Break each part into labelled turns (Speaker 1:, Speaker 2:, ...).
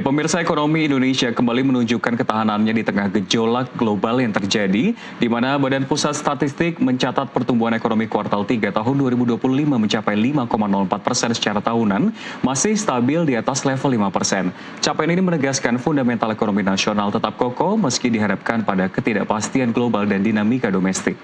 Speaker 1: Ya, pemirsa, ekonomi Indonesia kembali menunjukkan ketahanannya di tengah gejolak global yang terjadi, di mana Badan Pusat Statistik mencatat pertumbuhan ekonomi kuartal 3 tahun 2025 mencapai 5,04% secara tahunan, masih stabil di atas level 5%. Capaian ini menegaskan fundamental ekonomi nasional tetap kokoh meski dihadapkan pada ketidakpastian global dan dinamika domestik.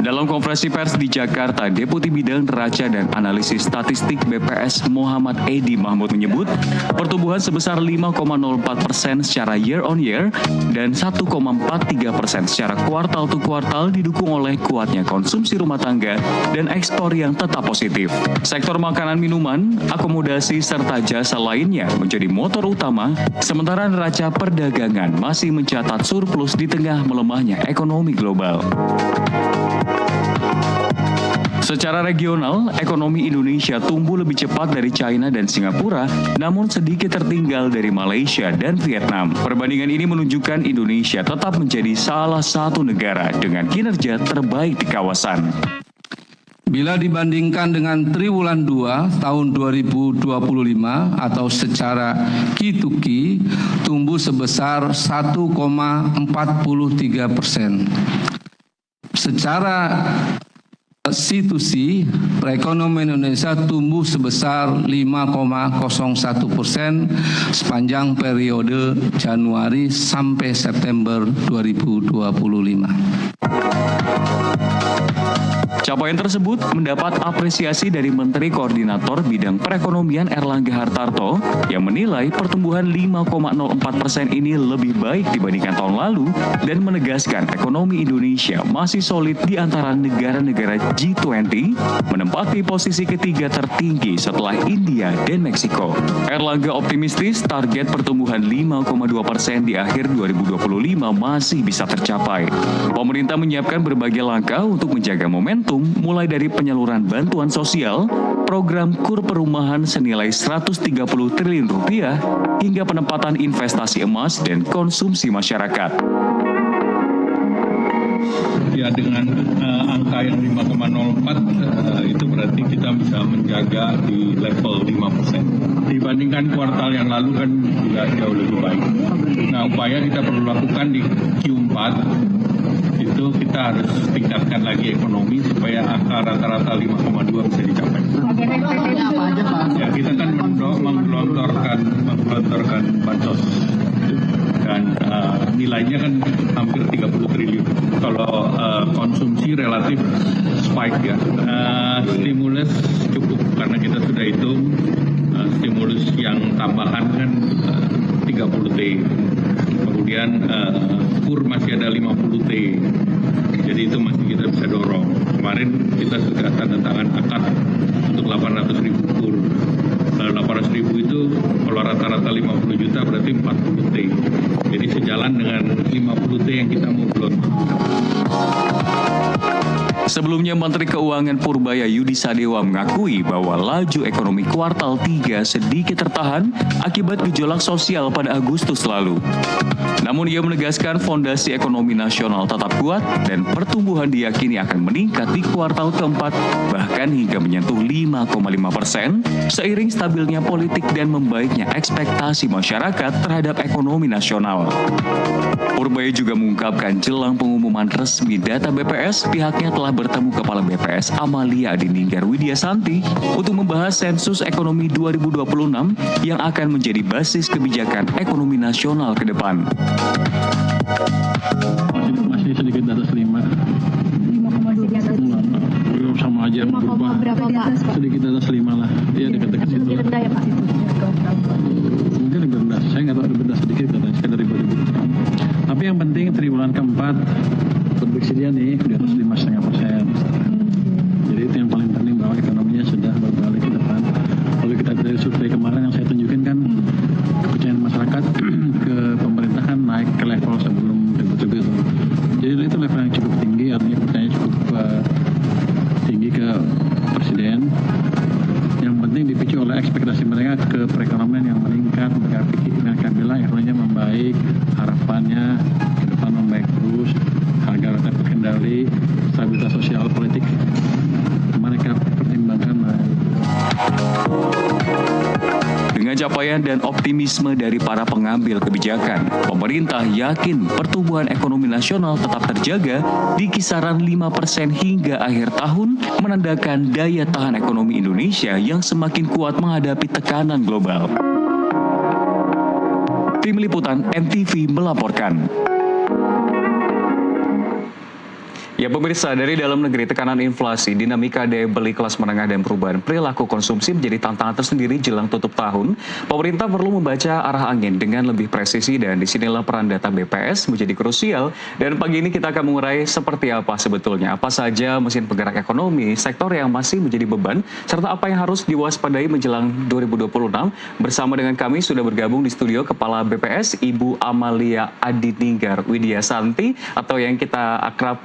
Speaker 1: Dalam konferensi pers di Jakarta, Deputi Bidang Neraca dan Analisis Statistik BPS Muhammad Edi Mahmud menyebut pertumbuhan sebesar 5,04% secara year on year dan 1,43% secara kuartal to kuartal didukung oleh kuatnya konsumsi rumah tangga dan ekspor yang tetap positif. Sektor makanan minuman, akomodasi serta jasa lainnya menjadi motor utama, sementara neraca perdagangan masih mencatat surplus di tengah melemahnya ekonomi global. Secara regional, ekonomi Indonesia tumbuh lebih cepat dari China dan Singapura, namun sedikit tertinggal dari Malaysia dan Vietnam. Perbandingan ini menunjukkan Indonesia tetap menjadi salah satu negara dengan kinerja terbaik di kawasan.
Speaker 2: Bila dibandingkan dengan triwulan 2 tahun 2025 atau secara Q2Q tumbuh sebesar 1,43%. Secara C2C, perekonomian Indonesia tumbuh sebesar 5,01% sepanjang periode Januari sampai September 2025.
Speaker 1: Capaian tersebut mendapat apresiasi dari Menteri Koordinator Bidang Perekonomian Erlangga Hartarto yang menilai pertumbuhan 5,04% ini lebih baik dibandingkan tahun lalu dan menegaskan ekonomi Indonesia masih solid di antara negara-negara G20, menempati posisi ketiga tertinggi setelah India dan Meksiko. Erlangga optimistis target pertumbuhan 5,2% di akhir 2025 masih bisa tercapai. Pemerintah menyiapkan berbagai langkah untuk menjaga momentum mulai dari penyaluran bantuan sosial, program KUR perumahan senilai 130 triliun rupiah, hingga penempatan investasi emas dan konsumsi masyarakat.
Speaker 3: Ya, dengan angka yang 5,04 itu berarti kita bisa menjaga di level 5%. Dibandingkan kuartal yang lalu kan juga jauh lebih baik. Nah, upaya kita perlu lakukan di Q4 itu kita harus tingkatkan lagi ekonomi supaya angka rata-rata 5,2 bisa dicapai. Ya, kita kan menggelontorkan bansos dan nilainya kan hampir 30 triliun. Kalau konsumsi relatif spike ya. Stimulus cukup karena kita sudah hitung stimulus yang tambahan kan 30 T. Kemudian KUR masih ada 50 T. Jadi itu masih kita bisa dorong. Kemarin kita sudah tanda tangan akad untuk 800.000 KUR. 800.000 itu kalau rata-rata 50 juta berarti 40 T. Jadi sejalan dengan 50 T yang kita mau gelontorkan.
Speaker 1: Sebelumnya, Menteri Keuangan Purbaya Yudi Sadewa mengakui bahwa laju ekonomi kuartal 3 sedikit tertahan akibat gejolak sosial pada Agustus lalu. Namun ia menegaskan fondasi ekonomi nasional tetap kuat dan pertumbuhan diyakini akan meningkat di kuartal keempat bahkan hingga menyentuh 5,5% seiring stabilnya politik dan membaiknya ekspektasi masyarakat terhadap ekonomi nasional. Purbaya juga mengungkapkan jelang pengumuman resmi data BPS, pihaknya telah bertemu Kepala BPS Amalia Adininggar Widyasanti untuk membahas sensus ekonomi 2026 yang akan menjadi basis kebijakan ekonomi nasional ke depan.
Speaker 4: Masih sedikit di atas 5.
Speaker 5: 5,2 di atas 5.
Speaker 4: Sama aja berubah.
Speaker 5: Berapa Pak?
Speaker 4: Sedikit di atas 5 lah. Iya, dekat-dekat situ.
Speaker 5: Lebih rendah ya Pak itu?
Speaker 4: Mungkin lebih rendah. Saya nggak tahu lebih rendah sedikit katanya sekitar 2.000. Tapi yang penting triwulan keempat prediksi dia nih di atas 5,5%. Jadi itu yang paling penting bahwa ekonominya sudah berbalik ke depan. Kalau kita dari survei kemarin yang saya tunjukin kan kepercayaan masyarakat ke pemerintahan naik ke level sebelum ribut-ribut itu. Jadi itu level yang cukup tinggi, artinya kepercayaan cukup tinggi ke presiden. Yang penting dipicu oleh ekspektasi mereka ke perekonomian yang meningkat. Mereka bilang ekonominya membaik, harapannya ke depan membaik terus, harga relatif terkendali, stabilitas sosial politik mereka pertimbangkan.
Speaker 1: Dengan capaian dan optimisme dari para pengambil kebijakan, pemerintah yakin pertumbuhan ekonomi nasional tetap terjaga di kisaran 5% hingga akhir tahun, menandakan daya tahan ekonomi Indonesia yang semakin kuat menghadapi tekanan global. Tim Liputan NTV melaporkan. Ya pemirsa, dari dalam negeri tekanan inflasi, dinamika daya beli kelas menengah dan perubahan perilaku konsumsi menjadi tantangan tersendiri jelang tutup tahun. Pemerintah perlu membaca arah angin dengan lebih presisi dan disinilah peran data BPS menjadi krusial. Dan pagi ini kita akan mengurai seperti apa sebetulnya, apa saja mesin penggerak ekonomi, sektor yang masih menjadi beban, serta apa yang harus diwaspadai menjelang 2026. Bersama dengan kami sudah bergabung di studio Kepala BPS, Ibu Amalia Adininggar Widyasanti, atau yang kita akrab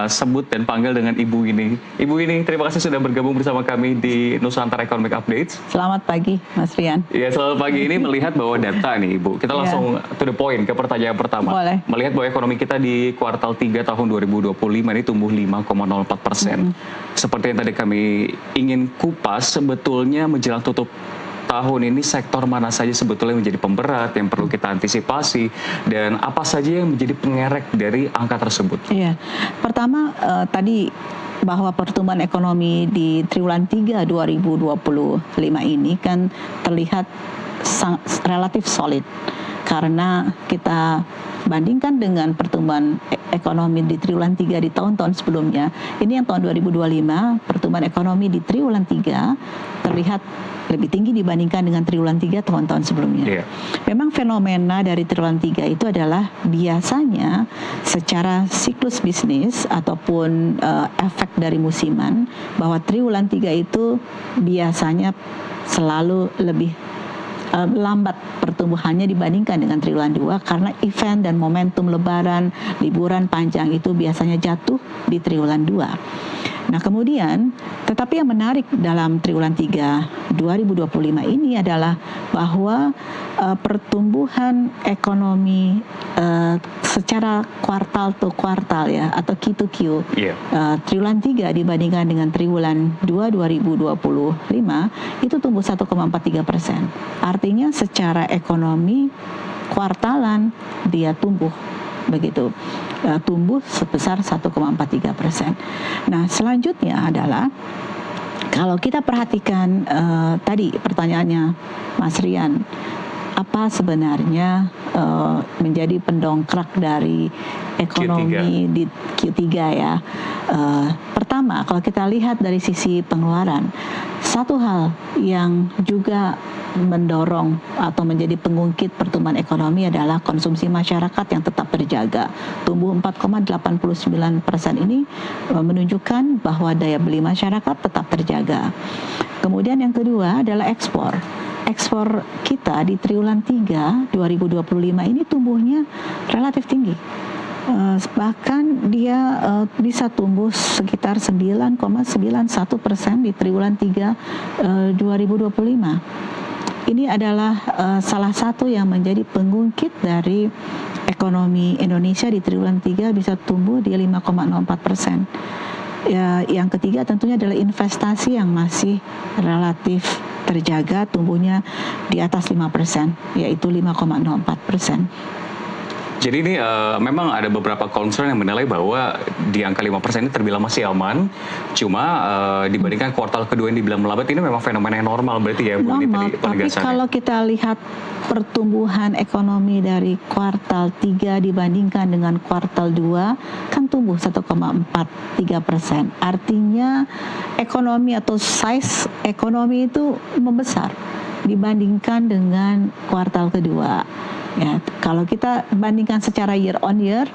Speaker 1: sebut dan panggil dengan Ibu ini. Ibu ini, terima kasih sudah bergabung bersama kami di Nusantara Economic Updates.
Speaker 6: Selamat pagi, Mas Rian.
Speaker 1: Ya, selamat pagi. Ini melihat bahwa data nih, Ibu. Kita langsung to the point ke pertanyaan pertama.
Speaker 6: Boleh.
Speaker 1: Melihat bahwa ekonomi kita di kuartal 3 tahun 2025 ini tumbuh 5,04%. Seperti yang tadi kami ingin kupas, sebetulnya menjelang tutup tahun ini sektor mana saja sebetulnya menjadi pemberat yang perlu kita antisipasi dan apa saja yang menjadi pengerek dari angka tersebut?
Speaker 6: Iya, pertama tadi bahwa pertumbuhan ekonomi di triwulan 3 2025 ini kan terlihat relatif solid karena kita bandingkan dengan pertumbuhan ekonomi di triwulan 3 di tahun-tahun sebelumnya. Ini yang tahun 2025 pertumbuhan ekonomi di triwulan 3 terlihat lebih tinggi dibandingkan dengan triwulan 3 tahun-tahun sebelumnya. Yeah. Memang fenomena dari triwulan 3 itu adalah biasanya secara siklus bisnis ataupun efek dari musiman, bahwa triwulan 3 itu biasanya selalu lebih lambat pertumbuhannya dibandingkan dengan triwulan 2 karena event dan momentum lebaran, liburan panjang itu biasanya jatuh di triwulan 2. Nah kemudian, tetapi yang menarik dalam triwulan 3 2025 ini adalah bahwa pertumbuhan ekonomi secara kuartal to kuartal ya, atau Q to Q, triwulan 3 dibandingkan dengan triwulan 2 2025 itu tumbuh 1,43%. Artinya secara ekonomi kuartalan dia tumbuh begitu, tumbuh sebesar 1,43%. Nah selanjutnya adalah kalau kita perhatikan tadi pertanyaannya Mas Rian, apa sebenarnya menjadi pendongkrak dari ekonomi di Q3 ya. Pertama, kalau kita lihat dari sisi pengeluaran, satu hal yang juga mendorong atau menjadi pengungkit pertumbuhan ekonomi adalah konsumsi masyarakat yang tetap terjaga. Tumbuh 4,89% ini menunjukkan bahwa daya beli masyarakat tetap terjaga. Kemudian yang kedua adalah ekspor. Ekspor kita di triwulan 3 2025 ini tumbuhnya relatif tinggi. Bahkan dia bisa tumbuh sekitar 9,91% di triwulan 3 2025. Ini adalah salah satu yang menjadi pengungkit dari ekonomi Indonesia di triwulan 3 bisa tumbuh di 5,04%. Ya, yang ketiga tentunya adalah investasi yang masih relatif terjaga, tumbuhnya di atas 5%, yaitu 5,04%.
Speaker 1: Jadi ini memang ada beberapa concern yang menilai bahwa di angka 5% ini terbilang masih aman. Cuma dibandingkan kuartal kedua yang dibilang melambat, ini memang fenomena yang normal berarti ya Bu?
Speaker 6: Normal, tapi kalau kita lihat pertumbuhan ekonomi dari kuartal 3 dibandingkan dengan kuartal 2 kan tumbuh 1,43%. Artinya ekonomi atau size ekonomi itu membesar dibandingkan dengan kuartal kedua. Ya, kalau kita bandingkan secara year on year,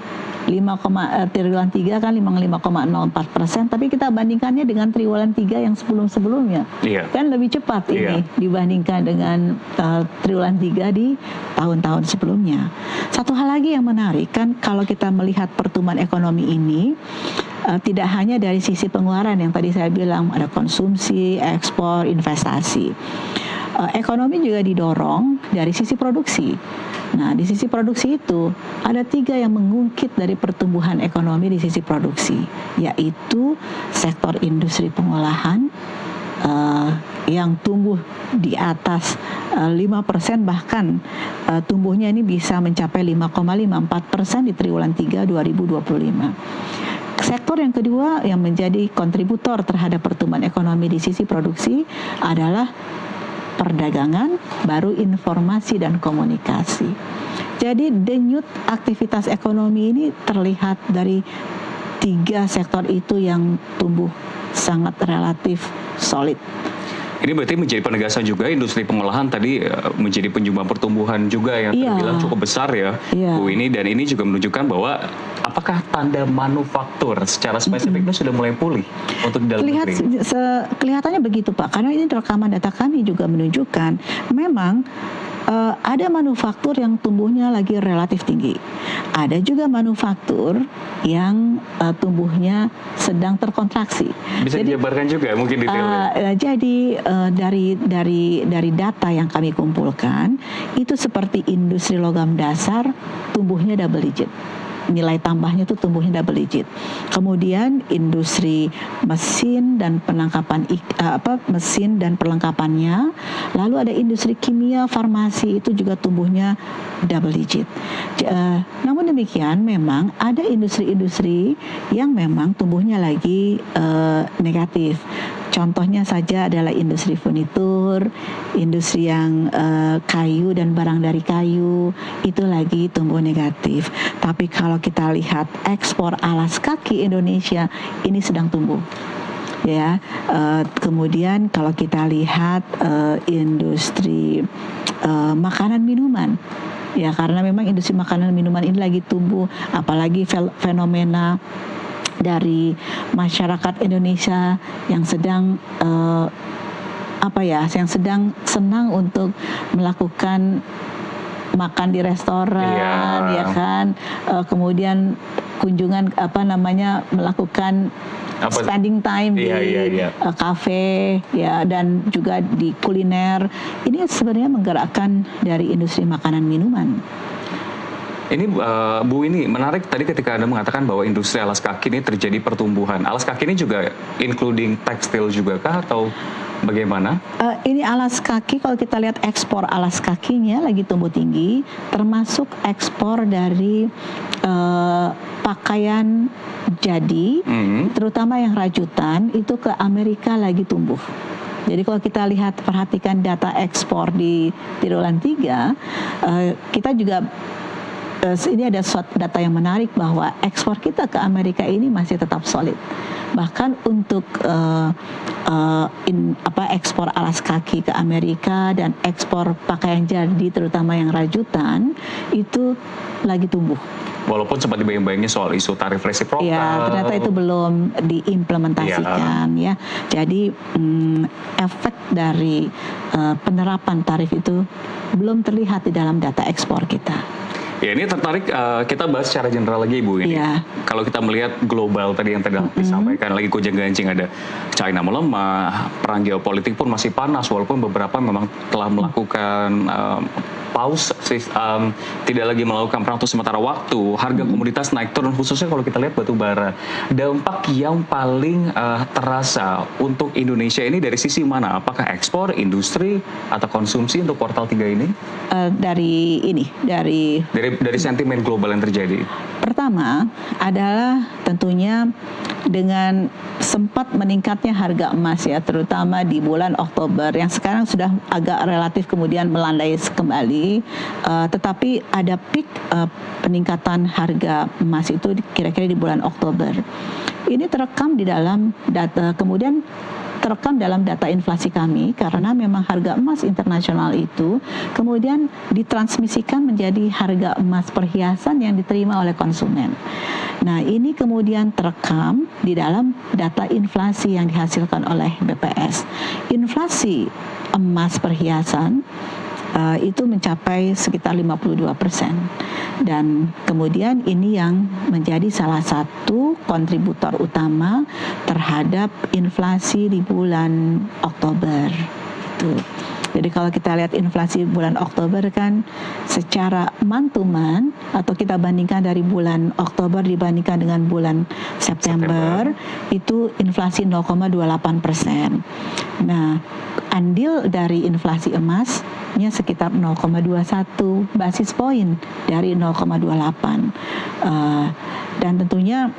Speaker 6: triwulan 3 kan 5,04%, tapi kita bandingkannya dengan triwulan 3 yang sebelum-sebelumnya, kan lebih cepat ini dibandingkan dengan triwulan 3 di tahun-tahun sebelumnya. Satu hal lagi yang menarik kan, kalau kita melihat pertumbuhan ekonomi ini, tidak hanya dari sisi pengeluaran yang tadi saya bilang, ada konsumsi, ekspor, investasi. Ekonomi juga didorong dari sisi produksi. Nah, di sisi produksi itu ada 3 yang mengungkit dari pertumbuhan ekonomi di sisi produksi, yaitu sektor industri pengolahan, yang tumbuh di atas 5%, bahkan tumbuhnya ini bisa mencapai 5,54% di triwulan 3 2025. Sektor yang kedua yang menjadi kontributor terhadap pertumbuhan ekonomi di sisi produksi adalah perdagangan, baru informasi dan komunikasi. Jadi denyut aktivitas ekonomi ini terlihat dari 3 sektor itu yang tumbuh sangat relatif solid.
Speaker 1: Ini berarti menjadi penegasan juga industri pengolahan tadi menjadi penyumbang pertumbuhan juga yang terbilang cukup besar ya, Bu ini, dan ini juga menunjukkan bahwa apakah tanda manufaktur secara spesifik itu sudah mulai pulih untuk di dalam negeri?
Speaker 6: Kelihatannya begitu Pak, karena ini rekaman data kami juga menunjukkan memang ada manufaktur yang tumbuhnya lagi relatif tinggi. Ada juga manufaktur yang tumbuhnya sedang terkontraksi.
Speaker 1: Bisa dijabarkan juga mungkin detailnya.
Speaker 6: Jadi dari data yang kami kumpulkan itu seperti industri logam dasar tumbuhnya double digit. Nilai tambahnya itu tumbuhnya double digit. Kemudian industri mesin dan mesin dan perlengkapannya, lalu ada industri kimia, farmasi itu juga tumbuhnya double digit. Namun demikian memang ada industri-industri yang memang tumbuhnya lagi negatif. Contohnya saja adalah industri furnitur, industri yang kayu dan barang dari kayu, itu lagi tumbuh negatif. Tapi kalau kita lihat ekspor alas kaki Indonesia ini sedang tumbuh. Ya, kemudian kalau kita lihat industri makanan minuman, ya karena memang industri makanan minuman ini lagi tumbuh, apalagi fenomena dari masyarakat Indonesia yang sedang yang sedang senang untuk melakukan makan di restoran, ya kan, kemudian kunjungan melakukan spending time di kafe, ya, dan juga di kuliner. Ini sebenarnya menggerakkan dari industri makanan minuman.
Speaker 1: Ini Bu ini menarik tadi ketika Anda mengatakan bahwa industri alas kaki ini terjadi pertumbuhan. Alas kaki ini juga including tekstil juga kah atau bagaimana?
Speaker 6: Ini alas kaki, kalau kita lihat ekspor alas kakinya lagi tumbuh tinggi, termasuk ekspor dari pakaian jadi, terutama yang rajutan itu ke Amerika lagi tumbuh. Jadi kalau kita perhatikan data ekspor di triwulan 3, kita juga ini ada data yang menarik bahwa ekspor kita ke Amerika ini masih tetap solid. Bahkan untuk ekspor alas kaki ke Amerika dan ekspor pakaian jadi terutama yang rajutan itu lagi tumbuh.
Speaker 1: Walaupun sempat dibayang-bayangin soal isu tarif resiprokal.
Speaker 6: Ya, ternyata itu belum diimplementasikan ya. Jadi efek dari penerapan tarif itu belum terlihat di dalam data ekspor kita.
Speaker 1: Ya, ini tertarik kita bahas secara general lagi Ibu ini.
Speaker 6: Yeah.
Speaker 1: Kalau kita melihat global tadi yang tadi disampaikan lagi gonjang-ganjing, ada China melemah, perang geopolitik pun masih panas walaupun beberapa memang telah melakukan pause, tidak lagi melakukan perang untuk sementara waktu. Harga komoditas naik turun, khususnya kalau kita lihat batu bara. Dampak yang paling terasa untuk Indonesia ini dari sisi mana? Apakah ekspor, industri, atau konsumsi untuk kuartal 3 ini? Dari sentimen global yang terjadi.
Speaker 6: Pertama adalah tentunya dengan sempat meningkatnya harga emas ya, terutama di bulan Oktober yang sekarang sudah agak relatif kemudian melandai kembali, tetapi ada peak peningkatan harga emas itu kira-kira di bulan Oktober. Ini terekam di dalam data, kemudian terekam dalam data inflasi kami karena memang harga emas internasional itu kemudian ditransmisikan menjadi harga emas perhiasan yang diterima oleh konsumen. Nah, ini kemudian terekam di dalam data inflasi yang dihasilkan oleh BPS. Inflasi emas perhiasan itu mencapai sekitar 52%. Dan kemudian ini yang menjadi salah satu kontributor utama terhadap inflasi di bulan Oktober. Itu. Jadi kalau kita lihat inflasi bulan Oktober kan secara month to month atau kita bandingkan dari bulan Oktober dibandingkan dengan bulan September. Itu inflasi 0,28%. Nah, andil dari inflasi emasnya sekitar 0,21 basis poin dari 0,28. Dan tentunya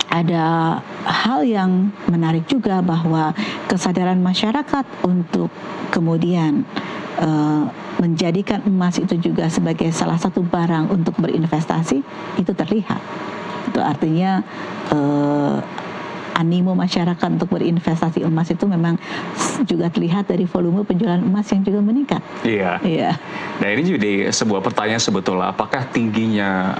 Speaker 6: ada hal yang menarik juga bahwa kesadaran masyarakat untuk kemudian menjadikan emas itu juga sebagai salah satu barang untuk berinvestasi itu terlihat. Itu artinya animo masyarakat untuk berinvestasi emas itu memang juga terlihat dari volume penjualan emas yang juga meningkat.
Speaker 1: Iya.
Speaker 6: Iya.
Speaker 1: Nah ini jadi sebuah pertanyaan sebetulnya, apakah tingginya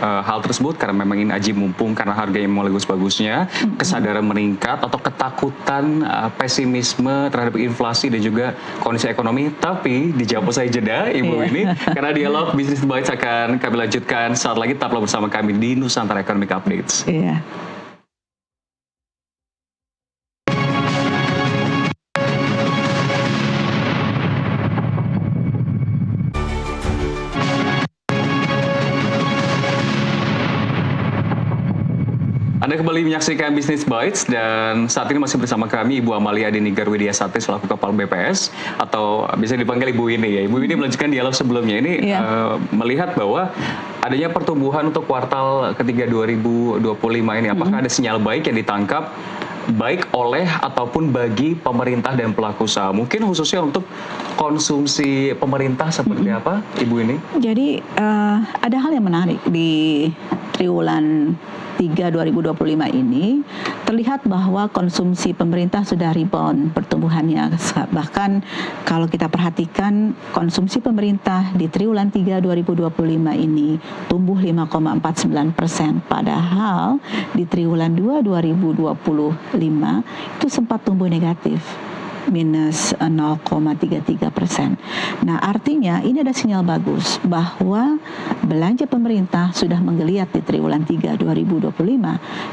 Speaker 1: hal tersebut karena memang ini aji mumpung karena harganya mulai bagus-bagusnya, kesadaran meningkat atau ketakutan, pesimisme terhadap inflasi dan juga kondisi ekonomi? Tapi dijawab usai jeda Ibu ini, karena dialog Business Bites akan kami lanjutkan saat lagi. Tetaplah bersama kami di Nusantara Economic Updates.
Speaker 6: Iya.
Speaker 1: Anda kembali menyaksikan Business Bites dan saat ini masih bersama kami Ibu Amalia Denigar Widiasati selaku Kepala BPS atau bisa dipanggil Ibu Winnie ya. Ibu Winnie melanjutkan dialog sebelumnya ini melihat bahwa adanya pertumbuhan untuk kuartal ketiga 2025 ini, apakah ada sinyal baik yang ditangkap baik oleh ataupun bagi pemerintah dan pelaku usaha, mungkin khususnya untuk konsumsi pemerintah seperti apa Ibu ini?
Speaker 6: Jadi ada hal yang menarik di triwulan 3 2025 ini, terlihat bahwa konsumsi pemerintah sudah rebound pertumbuhannya. Bahkan kalau kita perhatikan konsumsi pemerintah di triwulan 3 2025 ini tumbuh 5,49%, padahal di triwulan 2 2025 itu sempat tumbuh negatif, minus 0,33%. Nah, artinya ini ada sinyal bagus bahwa belanja pemerintah sudah menggeliat di triwulan 3 2025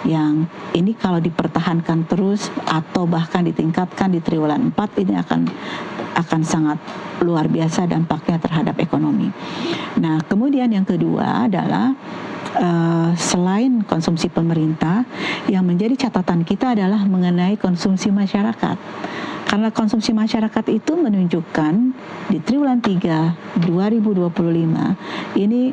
Speaker 6: yang ini kalau dipertahankan terus atau bahkan ditingkatkan di triwulan 4 ini akan sangat luar biasa dampaknya terhadap ekonomi. Nah, kemudian yang kedua adalah selain konsumsi pemerintah, yang menjadi catatan kita adalah mengenai konsumsi masyarakat. Karena konsumsi masyarakat itu menunjukkan di triwulan 3 2025 ini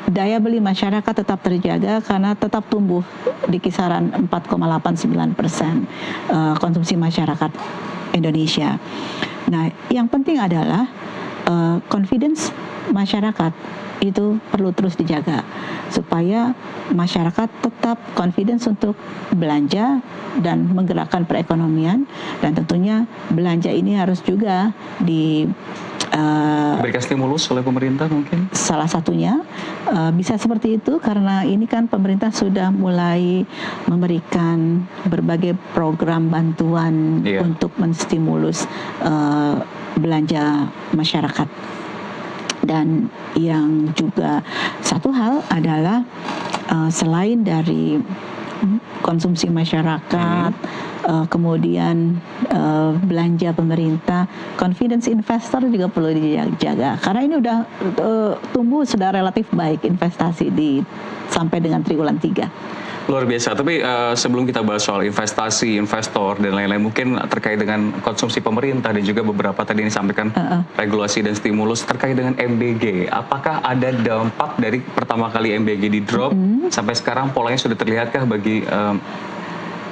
Speaker 6: daya beli masyarakat tetap terjaga karena tetap tumbuh di kisaran 4,89% konsumsi masyarakat Indonesia. Nah, yang penting adalah confidence masyarakat itu perlu terus dijaga supaya masyarakat tetap confidence untuk belanja dan menggerakkan perekonomian, dan tentunya belanja ini harus juga
Speaker 1: diberikan stimulus oleh pemerintah mungkin?
Speaker 6: Salah satunya bisa seperti itu karena ini kan pemerintah sudah mulai memberikan berbagai program bantuan untuk menstimulus belanja masyarakat. Dan yang juga satu hal adalah selain dari konsumsi masyarakat, kemudian belanja pemerintah, confidence investor juga perlu dijaga karena ini udah tumbuh sudah relatif baik investasi sampai dengan triwulan 3.
Speaker 1: Luar biasa. Tapi sebelum kita bahas soal investasi, investor dan lain-lain, mungkin terkait dengan konsumsi pemerintah dan juga beberapa tadi yang disampaikan regulasi dan stimulus terkait dengan MBG. Apakah ada dampak dari pertama kali MBG di drop sampai sekarang polanya sudah terlihatkah bagi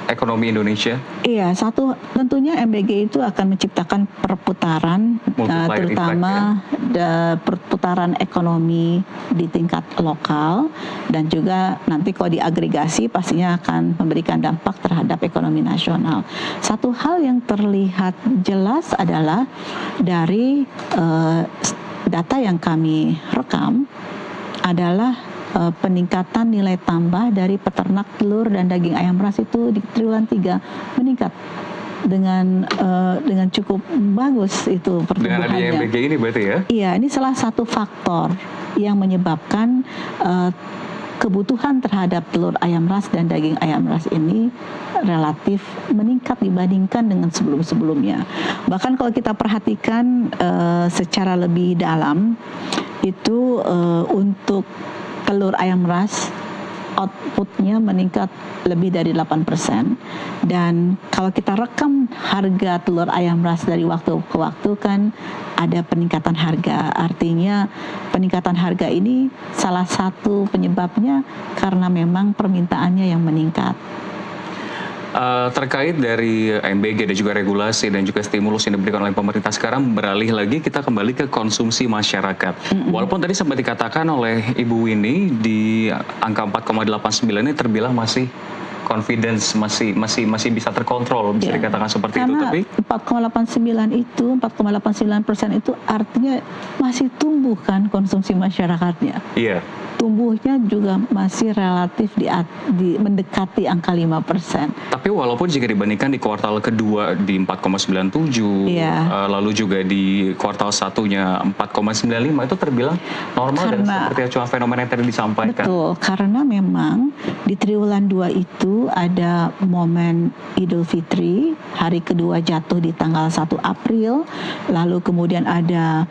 Speaker 1: ekonomi Indonesia? Iya,
Speaker 6: satu tentunya MBG itu akan menciptakan perputaran, terutama perputaran ekonomi di tingkat lokal, dan juga nanti kalau diagregasi pastinya akan memberikan dampak terhadap ekonomi nasional. Satu hal yang terlihat jelas adalah dari data yang kami rekam adalah peningkatan nilai tambah dari peternak telur dan daging ayam ras itu di triwulan 3 meningkat dengan cukup bagus itu pertumbuhannya.
Speaker 1: Dengan adanya MBG ini berarti ya?
Speaker 6: Iya, ini salah satu faktor yang menyebabkan kebutuhan terhadap telur ayam ras dan daging ayam ras ini relatif meningkat dibandingkan dengan sebelum-sebelumnya. Bahkan kalau kita perhatikan secara lebih dalam, itu untuk telur ayam ras outputnya meningkat lebih dari 8%, dan kalau kita rekam harga telur ayam ras dari waktu ke waktu kan ada peningkatan harga. Artinya peningkatan harga ini salah satu penyebabnya karena memang permintaannya yang meningkat.
Speaker 1: Terkait dari MBG dan juga regulasi dan juga stimulus yang diberikan oleh pemerintah, sekarang beralih lagi kita kembali ke konsumsi masyarakat. Walaupun tadi sempat dikatakan oleh Ibu Winnie di angka 4,89 ini terbilang masih confidence, masih bisa terkontrol, bisa dikatakan seperti
Speaker 6: karena
Speaker 1: itu. Tapi
Speaker 6: 4,89% itu artinya masih tumbuh kan konsumsi masyarakatnya.
Speaker 1: iya.
Speaker 6: Tumbuhnya juga masih relatif mendekati angka 5%.
Speaker 1: Tapi walaupun jika dibandingkan di kuartal kedua di 4,97, lalu juga di kuartal satunya 4,95, itu terbilang normal dan seperti cuma fenomena yang tadi disampaikan.
Speaker 6: Betul, karena memang di triwulan 2 itu ada momen Idul Fitri, hari kedua jatuh di tanggal 1 April, lalu kemudian ada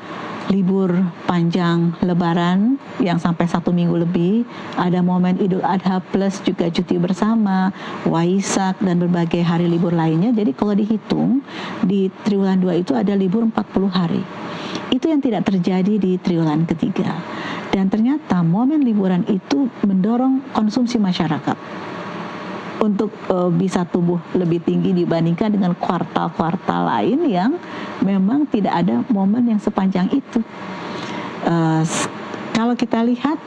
Speaker 6: libur panjang Lebaran yang sampai 1 minggu lebih, ada momen Idul Adha plus juga cuti bersama, Waisak dan berbagai hari libur lainnya. Jadi kalau dihitung di triwulan 2 itu ada libur 40 hari. Itu yang tidak terjadi di triwulan ketiga. Dan ternyata momen liburan itu mendorong konsumsi masyarakat untuk bisa tumbuh lebih tinggi dibandingkan dengan kuartal-kuartal lain yang memang tidak ada momen yang sepanjang itu. Kalau kita lihat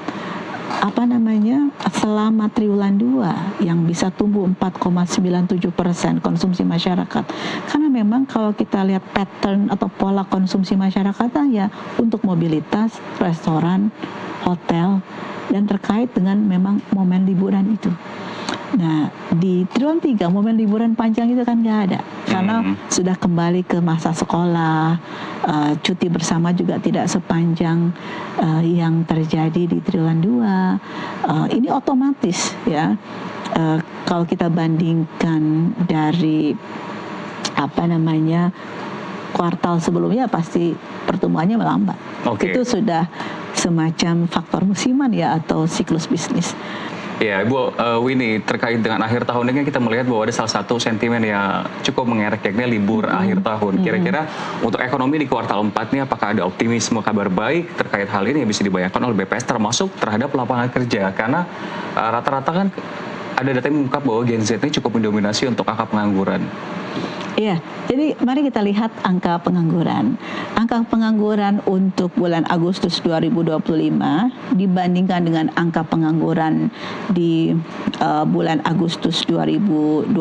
Speaker 6: selama triwulan 2 yang bisa tumbuh 4,97% konsumsi masyarakat, karena memang kalau kita lihat pattern atau pola konsumsi masyarakatnya ya untuk mobilitas, restoran, hotel, dan terkait dengan memang momen liburan itu. Nah, di triwulan 3 momen liburan panjang itu kan nggak ada, karena sudah kembali ke masa sekolah, cuti bersama juga tidak sepanjang yang terjadi di triwulan 2. Ini otomatis ya, kalau kita bandingkan dari kuartal sebelumnya pasti pertumbuhannya melambat. Itu sudah semacam faktor musiman ya atau siklus bisnis.
Speaker 1: Ya, Ibu Winnie, terkait dengan akhir tahun ini kita melihat bahwa ada salah satu sentimen yang cukup mengerek, yakni libur akhir tahun. Kira-kira untuk ekonomi di kuartal 4 ini apakah ada optimisme kabar baik terkait hal ini yang bisa dibayangkan oleh BPS termasuk terhadap lapangan kerja? Karena rata-rata kan ada data yang mengungkap bahwa Gen Z ini cukup mendominasi untuk angka pengangguran.
Speaker 6: Iya, jadi mari kita lihat angka pengangguran. Angka pengangguran untuk bulan Agustus 2025 dibandingkan dengan angka pengangguran di bulan Agustus 2024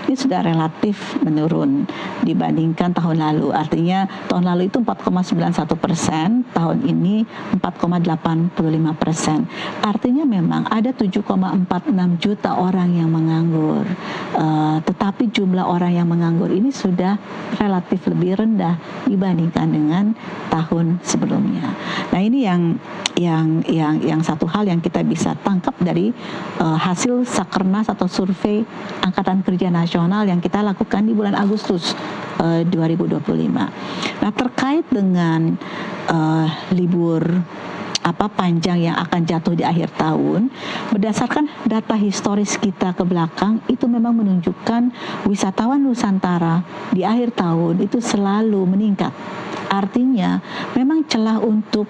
Speaker 6: ini sudah relatif menurun dibandingkan tahun lalu. Artinya tahun lalu itu 4,91%, tahun ini 4,85%. Artinya memang ada 7,46 juta orang yang menganggur. Tetapi jumlah orang yang menganggur ini sudah relatif lebih rendah dibandingkan dengan tahun sebelumnya. Nah, ini yang satu hal yang kita bisa tangkap dari hasil Sakernas atau survei Angkatan Kerja Nasional yang kita lakukan di bulan Agustus 2025. Nah, terkait dengan libur panjang yang akan jatuh di akhir tahun, berdasarkan data historis kita ke belakang itu memang menunjukkan wisatawan Nusantara di akhir tahun itu selalu meningkat. Artinya memang celah untuk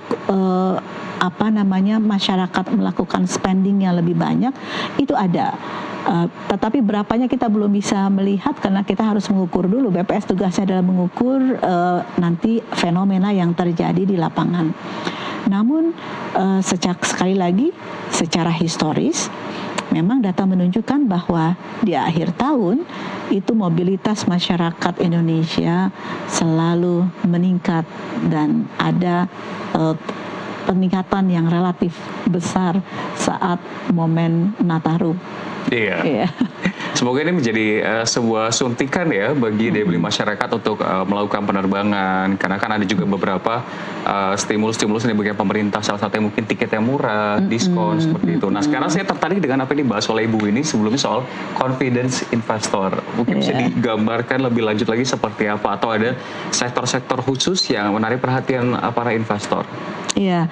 Speaker 6: masyarakat melakukan spending yang lebih banyak itu ada. Tetapi berapanya kita belum bisa melihat karena kita harus mengukur dulu. BPS tugasnya adalah mengukur nanti fenomena yang terjadi di lapangan. Namun sekali lagi secara historis memang data menunjukkan bahwa di akhir tahun itu mobilitas masyarakat Indonesia selalu meningkat dan ada peningkatan yang relatif besar saat momen Nataru.
Speaker 1: Iya. Semoga ini menjadi sebuah suntikan ya bagi daya beli masyarakat untuk melakukan penerbangan, karena kan ada juga beberapa stimulus-stimulus yang diberikan pemerintah, salah satunya mungkin tiket yang murah, diskon seperti itu. Nah, sekarang saya tertarik dengan apa yang dibahas oleh Ibu ini sebelumnya soal confidence investor. Mungkin bisa digambarkan lebih lanjut lagi seperti apa, atau ada sektor-sektor khusus yang menarik perhatian para investor?
Speaker 6: Iya,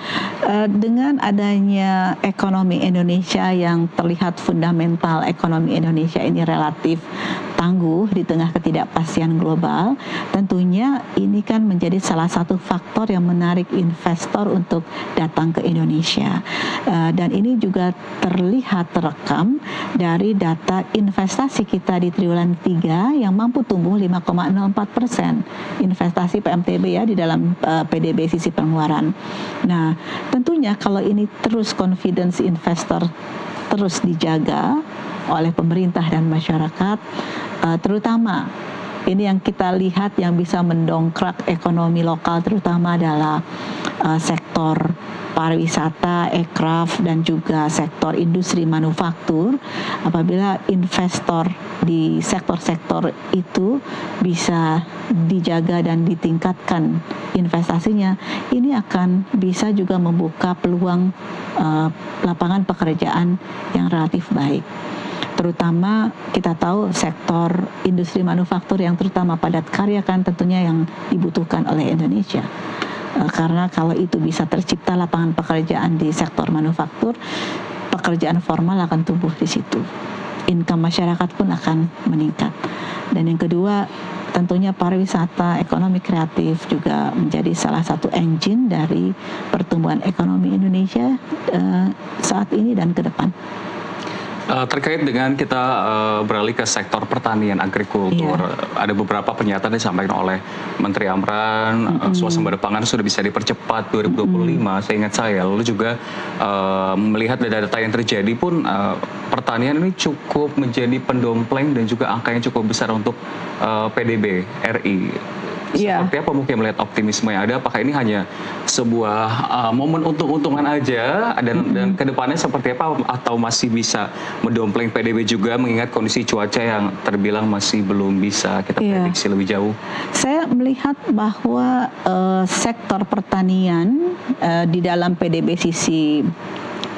Speaker 6: dengan adanya ekonomi Indonesia yang terlihat fundamental ekonomi Indonesia ini relatif tangguh di tengah ketidakpastian global, tentunya ini kan menjadi salah satu faktor yang menarik investor untuk datang ke Indonesia. Dan ini juga terlihat terekam dari data investasi kita di triwulan 3 yang mampu tumbuh 5,04%. Investasi PMTB ya di dalam PDB sisi pengeluaran. Nah, tentunya kalau ini terus confidence investor terus dijaga oleh pemerintah dan masyarakat, terutama ini yang kita lihat yang bisa mendongkrak ekonomi lokal terutama adalah sektor pariwisata, aircraft, dan juga sektor industri manufaktur. Apabila investor di sektor-sektor itu bisa dijaga dan ditingkatkan investasinya, ini akan bisa juga membuka peluang lapangan pekerjaan yang relatif baik. Terutama kita tahu sektor industri manufaktur yang terutama padat karya kan tentunya yang dibutuhkan oleh Indonesia. Karena kalau itu bisa tercipta lapangan pekerjaan di sektor manufaktur, pekerjaan formal akan tumbuh di situ. Income masyarakat pun akan meningkat. Dan yang kedua, tentunya pariwisata, ekonomi kreatif juga menjadi salah satu engine dari pertumbuhan ekonomi Indonesia saat ini dan ke depan.
Speaker 1: Terkait dengan kita beralih ke sektor pertanian agrikultur, ada beberapa pernyataan yang disampaikan oleh Menteri Amran, swasembada pangan sudah bisa dipercepat 2025, seingat saya. Lalu juga melihat data-data yang terjadi pun pertanian ini cukup menjadi pendompleng dan juga angkanya cukup besar untuk PDB RI. Seperti apa mungkin melihat optimisme yang ada? Apakah ini hanya sebuah momen untung-untungan aja dan kedepannya seperti apa, atau masih bisa mendompleng PDB juga mengingat kondisi cuaca yang terbilang masih belum bisa kita prediksi lebih jauh?
Speaker 6: Saya melihat bahwa sektor pertanian di dalam PDB sisi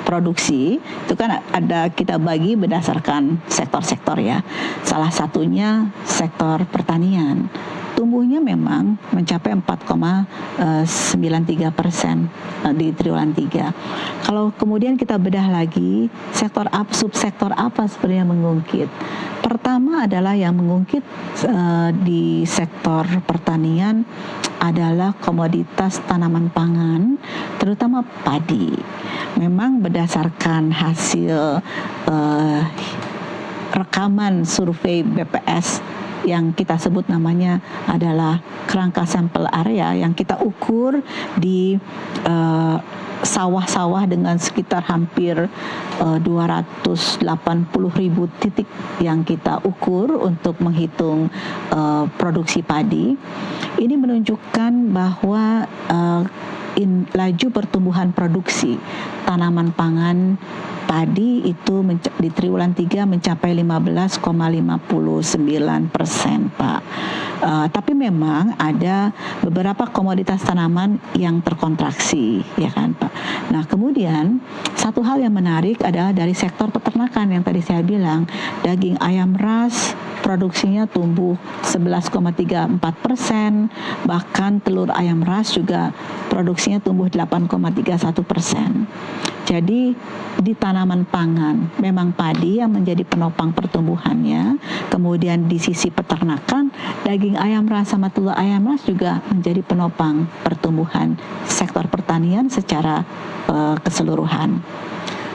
Speaker 6: produksi itu kan ada kita bagi berdasarkan sektor-sektor ya. Salah satunya sektor pertanian. Tumbuhnya memang mencapai 4,93% di triwulan 3. Kalau kemudian kita bedah lagi, subsektor apa sebenarnya mengungkit? Pertama adalah yang mengungkit di sektor pertanian adalah komoditas tanaman pangan, terutama padi. Memang berdasarkan hasil rekaman survei BPS yang kita sebut namanya adalah kerangka sampel area yang kita ukur di sawah-sawah dengan sekitar hampir 280.000 titik yang kita ukur untuk menghitung produksi padi. Ini menunjukkan bahwa laju pertumbuhan produksi tanaman pangan padi itu di triwulan 3 mencapai 15,59%, Pak. Tapi memang ada beberapa komoditas tanaman yang terkontraksi, ya kan, Pak. Nah, kemudian satu hal yang menarik adalah dari sektor peternakan yang tadi saya bilang, daging ayam ras produksinya tumbuh 11,34%, bahkan telur ayam ras juga produksinya tumbuh 8,31%. Jadi di tanaman pangan memang padi yang menjadi penopang pertumbuhannya. Kemudian di sisi peternakan, daging ayam ras sama telur ayam ras juga menjadi penopang pertumbuhan sektor pertanian secara keseluruhan.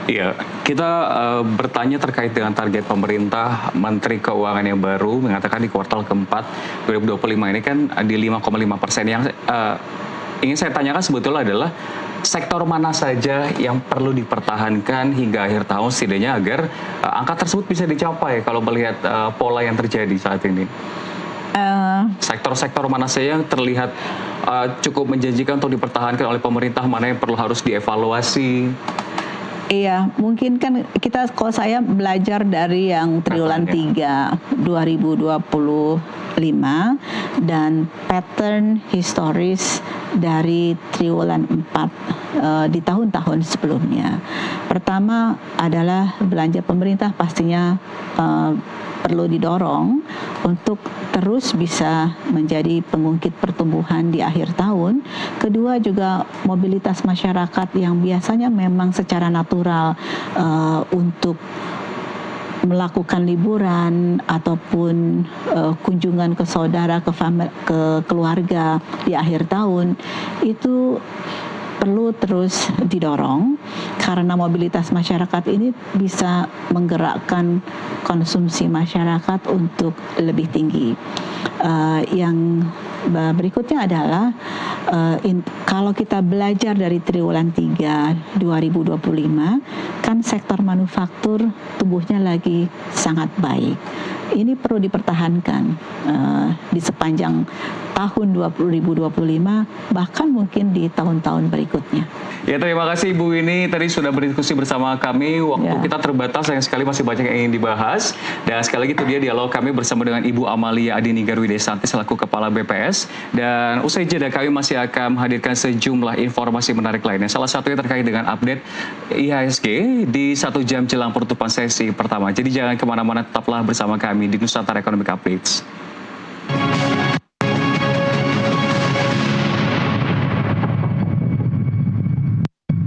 Speaker 1: Iya, kita bertanya terkait dengan target pemerintah. Menteri Keuangan yang baru mengatakan di kuartal keempat 2025 ini kan di 5,5%. Yang ingin saya tanyakan sebetulnya adalah sektor mana saja yang perlu dipertahankan hingga akhir tahun setidaknya agar angka tersebut bisa dicapai kalau melihat pola yang terjadi saat ini? Sektor-sektor mana saja yang terlihat cukup menjanjikan untuk dipertahankan oleh pemerintah, mana yang perlu harus dievaluasi?
Speaker 6: Iya, mungkin kan kalau saya belajar dari yang triwulan 3 2025 dan pattern historis dari triwulan 4 di tahun-tahun sebelumnya. Pertama adalah belanja pemerintah pastinya perlu didorong untuk terus bisa menjadi pengungkit pertumbuhan di akhir tahun. Kedua juga mobilitas masyarakat yang biasanya memang secara natural untuk melakukan liburan ataupun kunjungan ke saudara, ke keluarga di akhir tahun itu perlu terus didorong karena mobilitas masyarakat ini bisa menggerakkan konsumsi masyarakat untuk lebih tinggi. Yang berikutnya adalah kalau kita belajar dari triwulan 3 2025 kan sektor manufaktur tumbuhnya lagi sangat baik. Ini perlu dipertahankan di sepanjang tahun 2025 bahkan mungkin di tahun-tahun berikutnya.
Speaker 1: Ya, terima kasih Ibu Winnie tadi sudah berdiskusi bersama kami. Waktu kita terbatas, sayang sekali masih banyak yang ingin dibahas. Dan sekali lagi itu dia dialog kami bersama dengan Ibu Amalia Adini Garwidesanti selaku Kepala BPS. Dan usai jeda kami masih akan menghadirkan sejumlah informasi menarik lainnya. Salah satunya terkait dengan update IHSG di 1 jam jelang penutupan sesi pertama. Jadi jangan kemana-mana, tetaplah bersama kami di Nusantara Economic Updates.